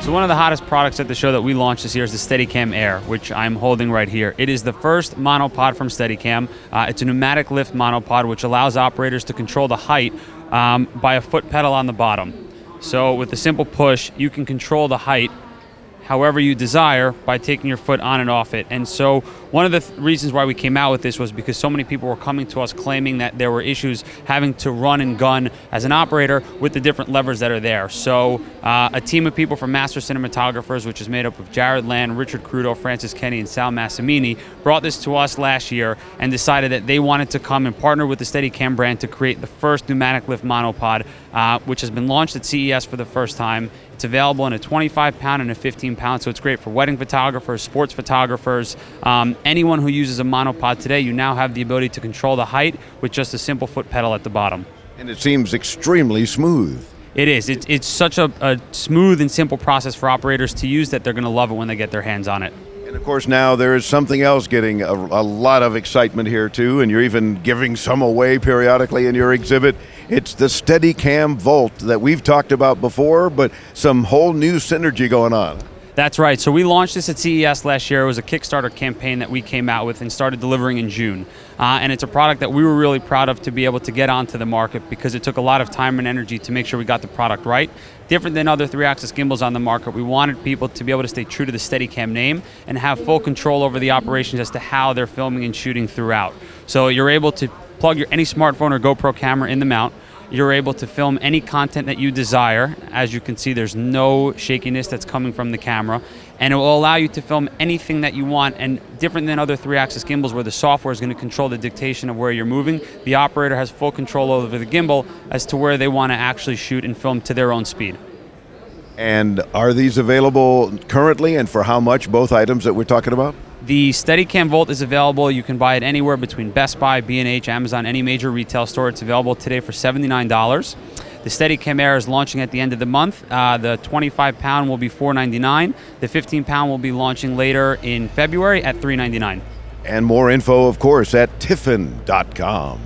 So one of the hottest products at the show that we launched this year is the Steadicam Air, which I'm holding right here. It is the first monopod from Steadicam. It's a pneumatic lift monopod, which allows operators to control the height by a foot pedal on the bottom. So with a simple push, you can control the height however you desire by taking your foot on and off it. And so one of the reasons why we came out with this was because so many people were coming to us claiming that there were issues having to run and gun as an operator with the different levers that are there. So a team of people from Master Cinematographers, which is made up of Jared Land, Richard Crudo, Francis Kenny, and Sal Massimini, brought this to us last year and decided that they wanted to come and partner with the Steadicam brand to create the first pneumatic lift monopod, which has been launched at CES for the first time. It's available in a 25-pound and a 15-pound, so it's great for wedding photographers, sports photographers, anyone who uses a monopod today. You now have the ability to control the height with just a simple foot pedal at the bottom. And it seems extremely smooth. It is. It's such a smooth and simple process for operators to use that they're going to love it when they get their hands on it. And of course now there is something else getting a lot of excitement here too, and you're even giving some away periodically in your exhibit. It's the Steadicam Volt that we've talked about before, but some whole new synergy going on. That's right. So we launched this at CES last year. It was a Kickstarter campaign that we came out with and started delivering in June. And it's a product that we were really proud of to be able to get onto the market because it took a lot of time and energy to make sure we got the product right. Different than other 3-axis gimbals on the market, we wanted people to be able to stay true to the Steadicam name and have full control over the operations as to how they're filming and shooting throughout. So you're able to plug any smartphone or GoPro camera in the mount. You're able to film any content that you desire. As you can see, there's no shakiness that's coming from the camera, and it will allow you to film anything that you want. And different than other 3-axis gimbals where the software is going to control the dictation of where you're moving, the operator has full control over the gimbal as to where they want to actually shoot and film to their own speed. And are these available currently, and for how much, both items that we're talking about? The Steadicam Volt is available. You can buy it anywhere between Best Buy, B&H, Amazon, any major retail store. It's available today for $79. The Steadicam Air is launching at the end of the month. The 25-pound will be $499. The 15-pound will be launching later in February at $399. And more info, of course, at Tiffen.com.